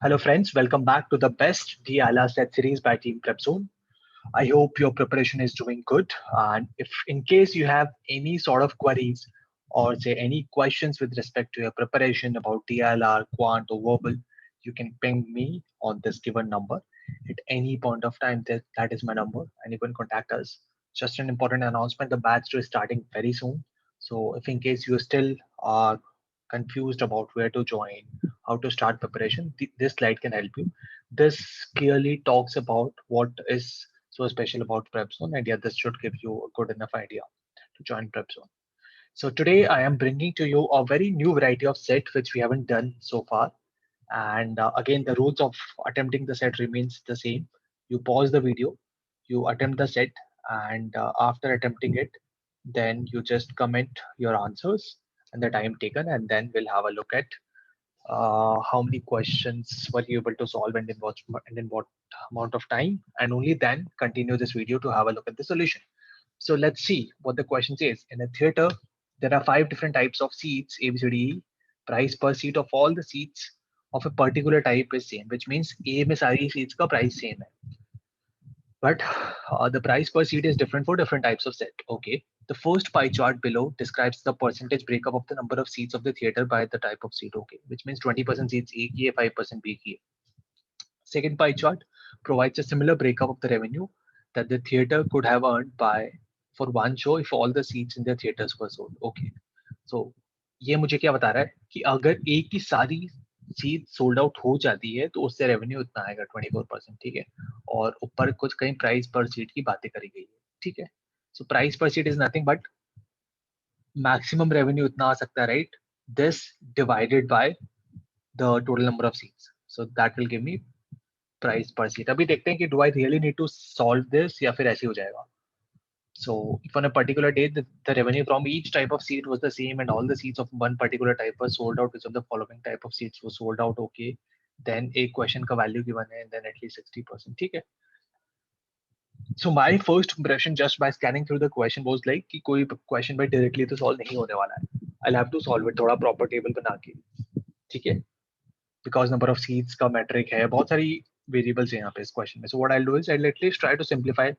Hello, friends. Welcome back to the best DILA set series by Team PrepZone. I hope your preparation is doing good. And if in case you have any sort of queries or say any questions with respect to your preparation about DILR, quant, or verbal, you can ping me on this given number at any point of time. That is my number, and you can contact us. Just an important announcement: the batch is starting very soon. So, if in case you still are confused about where to join, how to start preparation, this slide can help you. This clearly talks about what is so special about PrepZone, and yeah, this should give you a good enough idea to join PrepZone. So today I am bringing to you a very new variety of set which we haven't done so far. And again, the rules of attempting the set remains the same. You pause the video, you attempt the set, and after attempting it, then you just comment your answers and the time taken, and then we'll have a look at how many questions were you able to solve and in what amount of time, and only then continue this video to have a look at the solution. So let's see what the question says. In a theater, there are 5 different types of seats, A, B, C, D, E. Price per seat of all the seats of a particular type is same, which means A में सारी seats का price same है. But the price per seat is different for different types of set. Okay. The first pie chart below describes the percentage breakup of the number of seats of the theater by the type of seat. Okay, which means 20% seats A की है, 5% B की है. Second pie chart provides a similar breakup of the revenue that the theater could have earned by for one show if all the seats in the theaters were sold. Okay, so ये मुझे क्या बता रहा है कि अगर एक की सारी सीट सोल्ड आउट हो जाती है तो उससे रेवेन्यू इतना आएगा 24%. ठीक है, और ऊपर कुछ कहीं प्राइस पर सीट की बातें करी गई है. ठीक है, so price per seat is nothing but maximum revenue इतना आ सकता है, right? This divided by the total number of seats, so that will give me price per seat. अभी देखते हैं कि do I really need to solve this या फिर ऐसे हो जाएगा. So if on a particular day the revenue from each type of seat was the same and all the seats of one particular type were sold out, which of the following type of seats was sold out? Okay, then a question का value given है and then at least 60%. ठीक है. So my first impression just by scanning through the question was like कि कोई question by directly तो solve नहीं होने वाला है. I'll have to solve it थोड़ा proper table बना के. ठीक है, because number of seats का metric है, बहुत सारी variables हैं यहाँ पे इस question में. So what I'll do is I'll at least try to simplify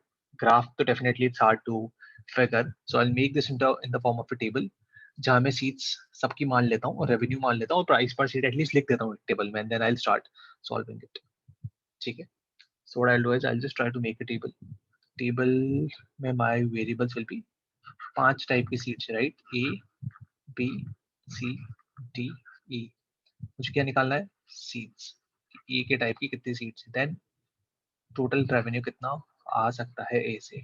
graph. तो definitely it's hard to figure, so I'll make this in the form of a table जहाँ मैं seats सबकी मान लेता हूँ और revenue मान लेता हूँ और price per seat at least लिख देता हूँ table में, and then I'll start solving it. ठीक है, so what I'll do is I'll just try to make a table में my variables will be 5 type की seats, right? A, B, C, D, E. मुझे क्या निकालना है? Seats. ए के type की कितनी सीट्स, देन टोटल रेवेन्यू कितना आ सकता है ए से.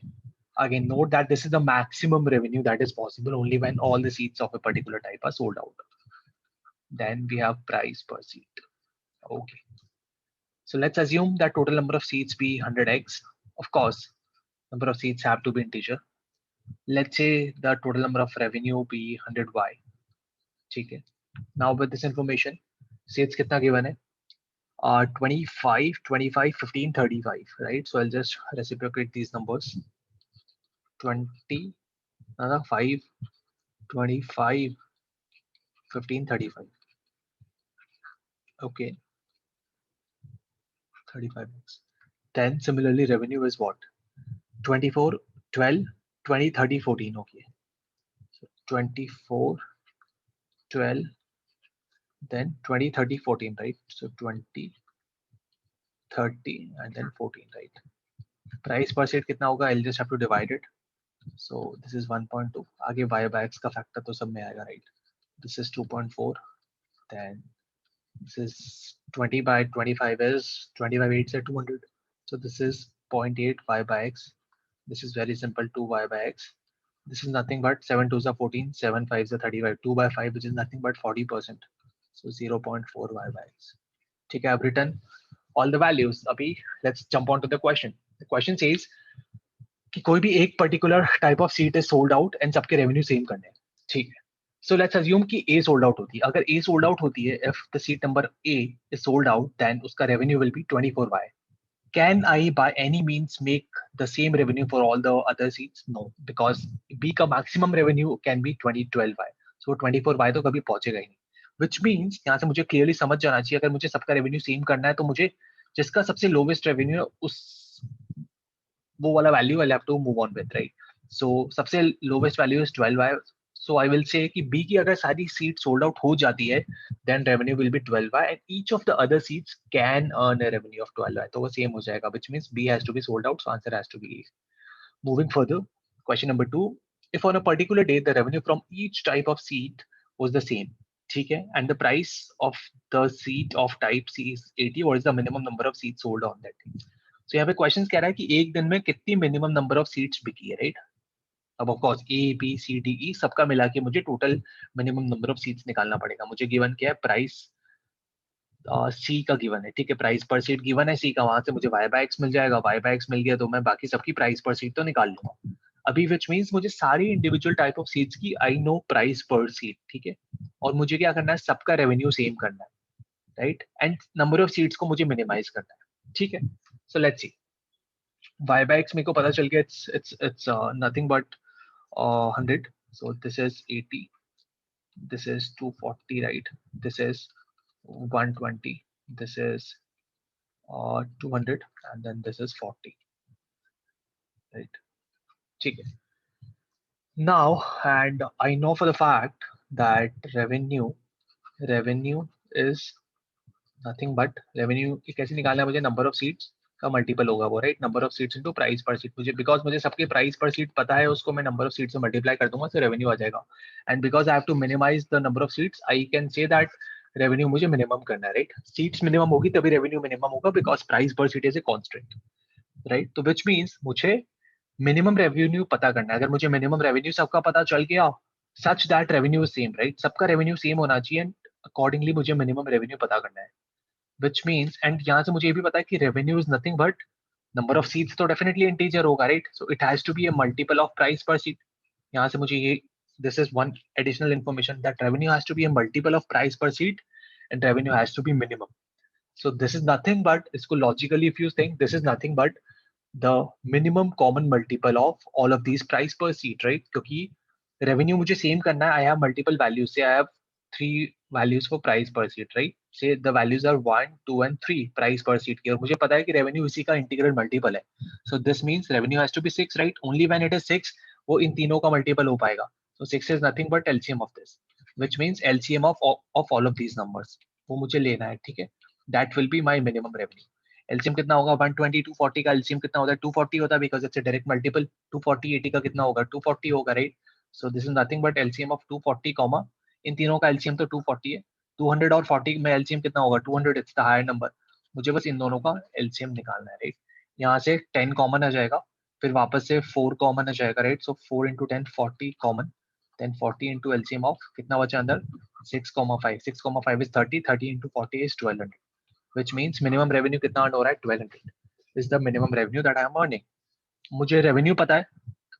Again, note that this is the maximum revenue that is possible only when all the seats of a particular type are sold out. Then we have price per seat. Okay, so let's assume that total number of seats be 100x. Of course, number of seats have to be integer. Let's say the total number of revenue be 100y. ठीक है, now with this information, seats कितना given है? 25, 25, 15, 35, right? So I'll just reciprocate these numbers. 20, 5, 25, 15, 35. Okay, 35x. Then similarly, revenue is what? 24, 12, 20, 30, 14. Okay, so 24, 12, then 20, 30, 14, right? So 20, 30, and then 14, right? Price per seat कितना होगा? I'll just have to divide it. So this is 1.2. आगे y by x का factor तो सब में आएगा, right? This is 2.4. Then this is 20 by 25 is 25 8 is 200. So this is 0.8 y by x. This is very simple, 2 y by x. This is nothing but 7 2s are 14, 7 5s are 35, 2 by 5, which is nothing but 40%. So 0.4 y by x. ठीक है, I've written all the values. अभी let's jump on to the question. The question says कि कोई भी एक particular type of seat is sold out and सबके revenue same करने हैं. ठीक है, सो लेट्स अज्यूम कि ए सोल्ड आउट होती है. अगर ए सोल्ड आउट होती है, if the seat number A is sold out, then उसका revenue will be 24y. Can I by any means make the same revenue for all the other seats? No, because B का maximum revenue can be 2012y. So 24y तो कभी पहुंचेगा ही नहीं. Which means यहाँ से मुझे clearly समझ जाना चाहिए, अगर मुझे सबका रेवेन्यू सेम करना है तो मुझे जिसका सबसे लोवेस्ट रेवेन्यू है उस वो वाला value I have to move on with, right? So सबसे lowest value is 12y, so I will say कि B की अगर सारी सीट सोल्ड आउट हो जाती है then revenue will be 12y and each of the other seats can earn a revenue of 12y, तो वो सेम हो जाएगा, which means B has to be sold out, so answer has to be A. Moving further, question number 2, if on a particular day the revenue from each type of seat was the same, ठीक है, and the price of the seat of type C is 80, what is the minimum number of seats sold on that day? So यहाँ पे question कह रहा है कि एक दिन में कितनी मिनिमम नंबर ऑफ सीट्स बिकी है, राइट? अब of course A B C D E सबका मिला के मुझे total minimum number of seats निकालना पड़ेगा। मुझे गिवन क्या है, प्राइस सी का गिवन है, ठीक है, प्राइस पर सीट गिवन है सी का, वहां से मुझे वाई बाय एक्स मिल जाएगा, वाई बाय एक्स मिल गया तो मैं बाकी सबकी प्राइस पर सीट तो निकाल लूंगा। अभी विच मीन्स मुझे सारी इंडिविजुअल टाइप ऑफ सीट्स की I know price per seat, ठीक है, और मुझे क्या करना है, सबका रेवेन्यू सेम करना है, right, and number of seats को मुझे मिनिमाइज करना है, ठीक है। So let's see, y by x मेरे को पता चल गया, it's nothing but 100, so this is 80, this is 240, right, this is 120, this is 200 and then this is 40, right? ठीक है, now and I know for the fact that revenue is nothing but revenue की कैसे निकालना है मुझे, number of seats का multiple होगा वो, right, number of seats into price per seat, मुझे बिकॉज मुझे सबके प्राइस पर सीट पता है, उसको मैं नंबर ऑफ सीट से मल्टीप्लाई कर दूंगा तो रेवेन्यू आ जाएगा, and because I have to minimise the number of seats I can say that revenue मुझे मिनिमम करना है, राइट, सीट्स मिनिमम होगी तभी रेवेन्यू मिनिमम होगा because price per seat is a constant, right, तो विच मीन्स मुझे minimum revenue पता करना है। अगर मुझे मिनिमम रेवेन्यू सबका पता चल गया such that revenue same, right, सबका रेवेन्यू सेम होना चाहिए एंड अकॉर्डिंगली मुझे मिनिमम रेवेन्यू पता करना है, which means and यहाँ से मुझे ये भी पता है कि revenue is nothing but number of seats तो definitely integer होगा, right, so it has to be a multiple of price per seat। यहाँ से मुझे ये this is one additional information that revenue has to be a multiple of price per seat and revenue has to be minimum, so this is nothing but इसको logically if you think this is nothing but the minimum common multiple of all of these price per seat, right, क्योंकि revenue मुझे same करना है, I have multiple values, say I have 3 values for price per seat, right, say the values are 1 2 and 3 price per seat की, और मुझे पता है कि revenue इसी का integral multiple है, so this means revenue has to be 6, right, only when it is 6 वो इन तीनों का multiple हो पाएगा, so 6 is nothing but LCM of this, which means LCM of all of these numbers वो मुझे लेना है, ठीक है, that will be my minimum revenue। LCM कितना होगा, 120 240 का एलसीएम कितना होता है, 240 होता है because it's a direct multiple, 240 80 का कितना होगा, 240 होगा, right, so this is nothing but LCM of 240 comma इन तीनों का एलसीएम तो 240 है, 200 और 40 में एलसीएम कितना होगा, 200 इट्स द हायर नंबर, मुझे बस इन दोनों का एलसीएम निकालना है, राइट, यहाँ से 10 कॉमन आ जाएगा, फिर वापस से 4 कॉमन आ जाएगा, right, so 4 into 10 40 common, then 40 into LCM of कितना बचा अंदर 6,5, 6,5 is 30, 30 into 40 is 1200, which means minimum revenue कितना earn हो रहा है, 1200 is the minimum revenue that I am earning। मुझे revenue पता है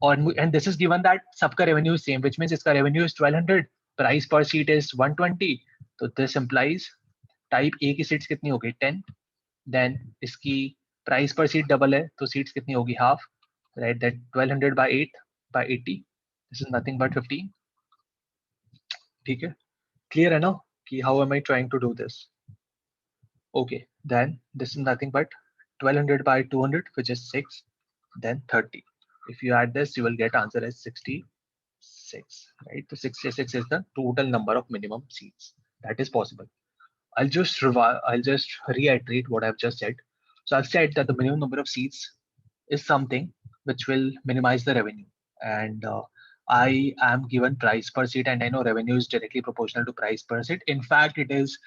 और and this is given that सबका revenue is same, which means इसका revenue is 1200, price per seat is 120, तो this implies type A की seats कितनी होगी 10, then इसकी price per seat double है तो seats कितनी होगी half, right, that 1200 by 8 by 80, this is nothing but 15, ठीक है, clear है ना कि how am I trying to do this? Okay, then this is nothing but 1200 by 200, which is 6, then 30. If you add this, you will get answer as 66, right? So 66 is the total number of minimum seats that is possible. I'll just reiterate what I've just said. So I've said that the minimum number of seats is something which will minimize the revenue, and I am given price per seat, and I know revenue is directly proportional to price per seat. In fact, it is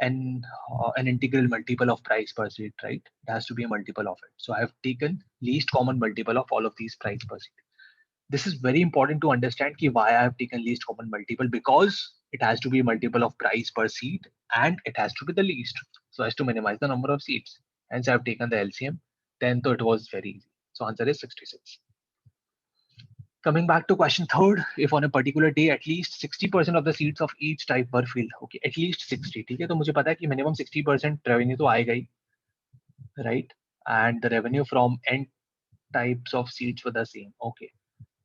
an integral multiple of price per seat, right? It has to be a multiple of it. So I have taken least common multiple of all of these price per seat. This is very important to understand ki why I have taken least common multiple, because it has to be a multiple of price per seat and it has to be the least so as to minimize the number of seats. Hence I have taken the LCM. Then so it was very easy. So answer is 66. Coming back to question third, if on a particular day at least 60% of the seats of each type were filled, okay, at least 60, ठीक है, तो मुझे पता है कि minimum 60% revenue तो आएगा ही, right? And the revenue from n types of seats were the same, okay.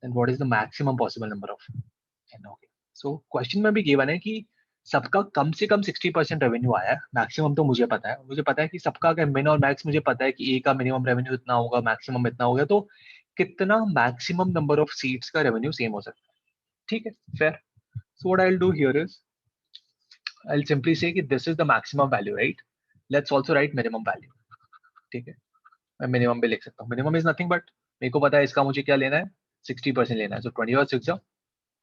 Then what is the maximum possible number of n? Okay. So question में भी given है कि सबका कम से कम 60% रेवेन्यू आया है, मैक्सिमम तो मुझे पता है कि सबका का मिन और मैक्स मुझे पता है कि ए का मिनिमम रेवेन्यू इतना होगा, मैक्सिमम इतना होगा, तो कितना मैक्सिमम नंबर ऑफ सीट्स का रेवेन्यू सेम हो सकता है, ठीक है, fair. So what I will do here is I will simply से कि this is the maximum value, right? Let's also right minimum value, ठीक है, मैं मिनिमम भी लिख सकता हूँ। मिनिमम इज नथिंग बट, मेरे को पता है इसका मुझे क्या लेना है, 60% लेना है। सो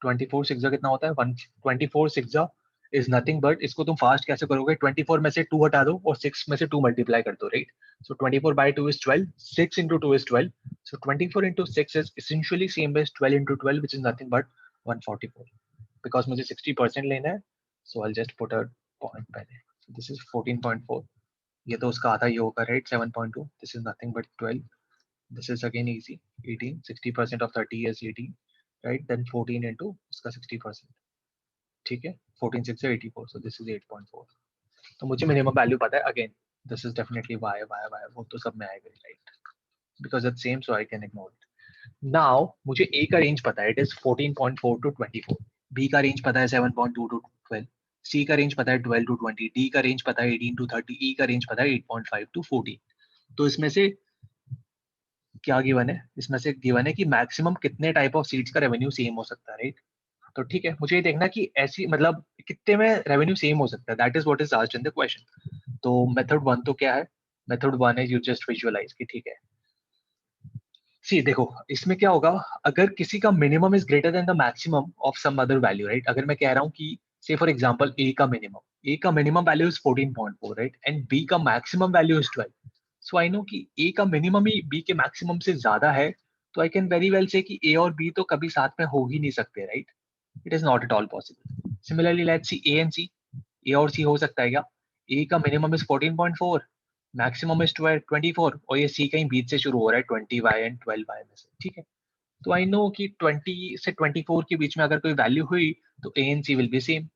24 कितना होता है, 124 इज नथिंग बट, इसको तुम फास्ट कैसे करोगे, 24 में से 2 हटा दो और 6 में से 2 मल्टीप्लाई कर दो, right? So 24/2 is 12, 6 into 2 is 12, so 24 into 6 is essentially same as 12 into 12, which is nothing but 144. Because मुझे 60% लेना है, so I'll just put a point पहले, so this is 14.4, ये तो उसका आधा ही होगा, right? 7.2, this is nothing but 12, this is again easy, 18, 60% of 30 is 18, right? Then 14 into उसका 60%, ठीक है, 14 6 है 84, so this is 8.4। तो मुझे मिनिमम वैल्यू पता है, again this is definitely y, वो तो सब में आएगा, right? Because it's same, so I can ignore it. Now मुझे ए का रेंज पता है, इट इज 14.4 to 24, बी का रेंज पता है 7.2 to 12, सी का रेंज पता है 12 to 20, डी का रेंज पता है 18 to 30, ई का रेंज पता है 8.5 to 14। तो इसमें से क्या गिवन है, इसमें से गिवन है कि मैक्सिमम कितने टाइप ऑफ सीट्स का रेवेन्यू सेम हो सकता है, राइट? तो ठीक है, मुझे ये देखना कि ऐसी मतलब कितने में रेवेन्यू सेम हो सकता है, that is what is asked in the question. तो मेथड 1 तो क्या है, method 1 is you just visualise कि ठीक है, सी देखो इसमें क्या होगा, अगर किसी का minimum is greater than the maximum of some other value, right? अगर मैं कह रहा हूँ कि से फॉर एग्जांपल ए का minimum value is 14.4, right? And B का maximum value is 12, so I know कि ए का मिनिमम ही बी के मैक्सिमम से ज्यादा है, तो आई कैन वेरी वेल से कि ए और बी तो कभी साथ में हो ही नहीं सकते, right? It is not at all possible. Similarly let's see A and C, A और सी हो सकता है क्या? ए का मिनिमम इज 14.4, मैक्सिमम इज 24, और ये सी कहीं बीच से शुरू हो रहा है 20y एंड 12y में से, ठीक है? तो आई नो कि 20 से 24 के बीच में अगर कोई वैल्यू हुई तो A and C will be same,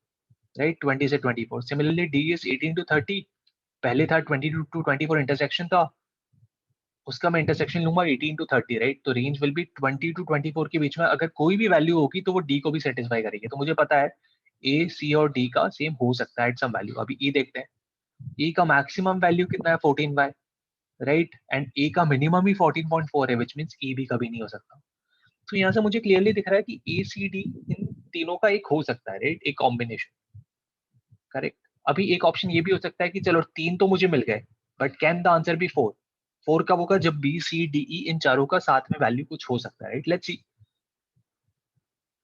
right? 20 से 24। सिमिलरली डी इज 18 to 30, पहले था 22 to 24 इंटरसेक्शन था, उसका मैं इंटरसेक्शन लूंगा 18 to 30, राइट? तो रेंज विल बी 20 to 24 के बीच में अगर कोई भी वैल्यू होगी तो वो डी को भी सेटिस्फाई करेगी। तो मुझे पता है ए सी और डी का सेम हो सकता है एट सम वैल्यू। अभी ई देखते हैं, ई का मैक्सिमम वैल्यू कितना है, 14y, राइट? एंड ए का मिनिमम ही 14.4 है, विच मींस ई भी कभी नहीं हो सकता। तो यहाँ से मुझे क्लियरली दिख रहा है कि ए सी डी इन तीनों का एक हो सकता है, राइट? एक कॉम्बिनेशन, करेक्ट। अभी एक ऑप्शन ये भी हो सकता है कि चलो 3 तो मुझे मिल गए, but can the answer be 4? 4 कब होगा, जब बी सी डी ई इन चारों का साथ में वैल्यू कुछ हो सकता है, राइट? Let's see.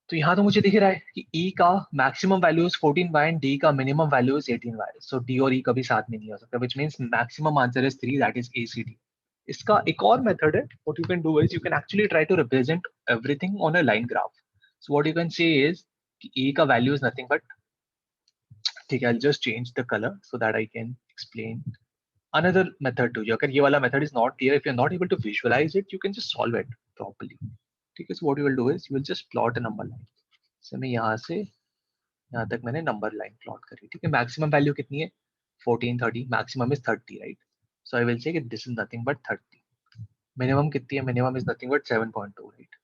तो यहाँ तो मुझे दिख रहा है कि E का maximum value is 14y and D का minimum value is 18y, so D और E कभी साथ में नहीं हो सकता, which means maximum answer is 3, that is ACD। इसका एक और मेथड है, what you can do is you can actually try to represent everything on a line graph. So what you can say is कि A का value is nothing but, ठीक है, I just change the colour so that I can explain another method to you। अगर ये वाला method is not clear, if you're not able to visualize it, you can just solve it properly, ठीक है? So what you will do is you will just plot a number line। so मैं यहाँ से यहाँ तक मैंने number line plot करी, ठीक है? मैक्सिमम वैल्यू कितनी है, 14 30, maximum is 30, right? So I will say कि this is nothing but 30। Minimum कितनी है, minimum is nothing but 7.2, right?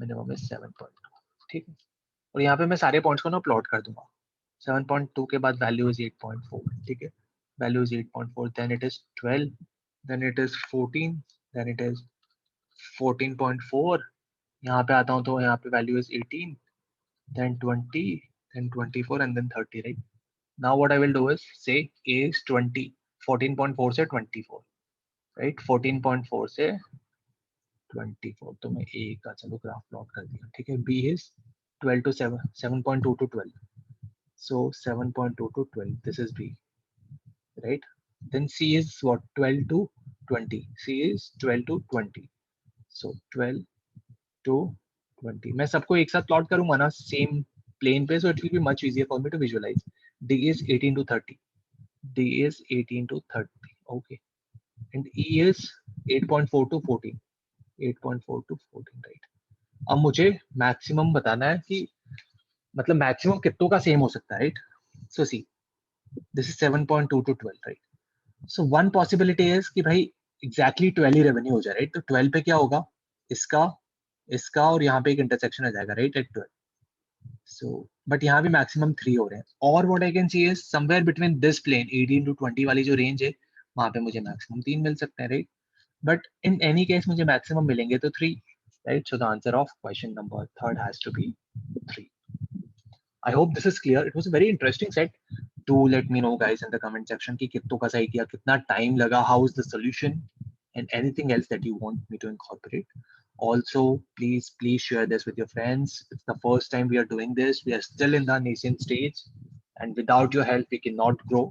Minimum is 7.2, ठीक है? और यहाँ पे मैं सारे पॉइंट्स को ना प्लॉट कर दूंगा। 7.2 के बाद वैल्यू इज 8.4, ठीक है? Value is 8.4, then it is 12, then it is 14, then it is 14.4, यहाँ पे आता हूँ तो यहाँ पे value is 18, then 20, then 24 and then 30, right? Now what I will do is say A is 20, 14.4 से 24, right? 14.4 से 24, तो मैं A का चलो ग्राफ प्लॉट कर दिया, ठीक है? B is 12 to 7, 7.2 to 12, so 7.2 to 12, this is B, right? Then C is what, 12 to 20, C is 12 to 20, so 12 to 20। मैं सबको एक साथ प्लॉट करूंगा ना सेम प्लेन पे, so it will be much easier for me to visualize। D is 18 to 30, D is 18 to 30, okay, and E is 8.4 to 14, 8.4 to 14, right? अब मुझे maximum बताना है कि मतलब मैक्सिमम कितनों का सेम हो सकता है, right? So see this is 7.2 to 12, right? So one possibility is कि भाई एग्जैक्टली 12 ही रेवेन्यू हो जाए, राइट? तो 12 पे क्या होगा, इसका इसका और यहाँ पे एक इंटरसेक्शन आ जाएगा, राइट? एट 12, so बट यहाँ भी मैक्सिमम 3 हो रहे हैं. और what I can see is somewhere between this plane 18 to 20 वाली जो रेंज है, वहां पे मुझे मैक्सिमम 3 मिल सकते हैं, right? But in any case मुझे मैक्सिमम मिलेंगे तो 3, right? So the answer of question number third has to be 3. I hope this is clear. It was a very interesting set. Do let me know, guys, in the comment section कि कितनों का सही किया, कितना time लगा, how is the solution, and anything else that you want me to incorporate. Also, please share this with your friends. It's the first time we are doing this. We are still in the nascent stage, and without your help, we cannot grow.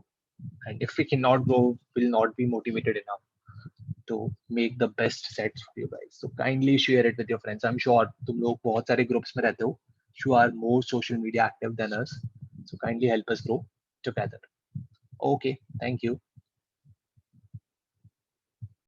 And if we cannot grow, we'll not be motivated enough to make the best sets for you guys. So kindly share it with your friends. I'm sure तुम लोग बहुत सारे groups में रहते हो. You are more social media active than us. So kindly help us grow together. Okay, thank you.